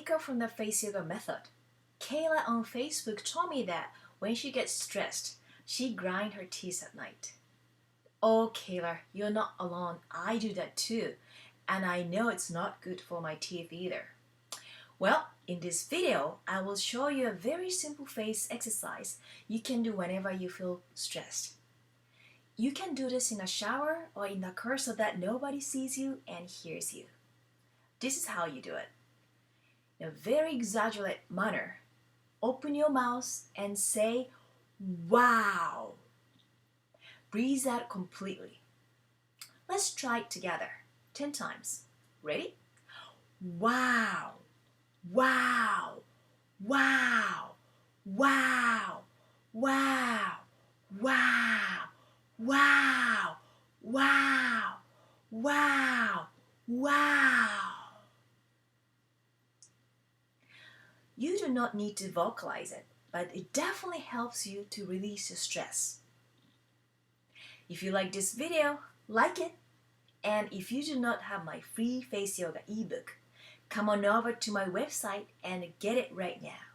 Kiko from the Face Yoga Method. Kayla on Facebook told me that when she gets stressed, she grinds her teeth at night. Oh, Kayla, you're not alone. I do that too. And I know it's not good for my teeth either. Well, in this video, I will show you a very simple face exercise you can do whenever you feel stressed. You can do this in a shower or in the car so that nobody sees you and hears you. This is how you do it. In a very exaggerated manner, open your mouth and say, "Wow." Breathe out completely. Let's try it together 10 times. Ready? Wow, wow, wow, wow, wow, wow, wow, wow, wow, wow. You do not need to vocalize it, but it definitely helps you to release your stress. If you like this video, like it. And if you do not have my free Face Yoga ebook, come on over to my website and get it right now.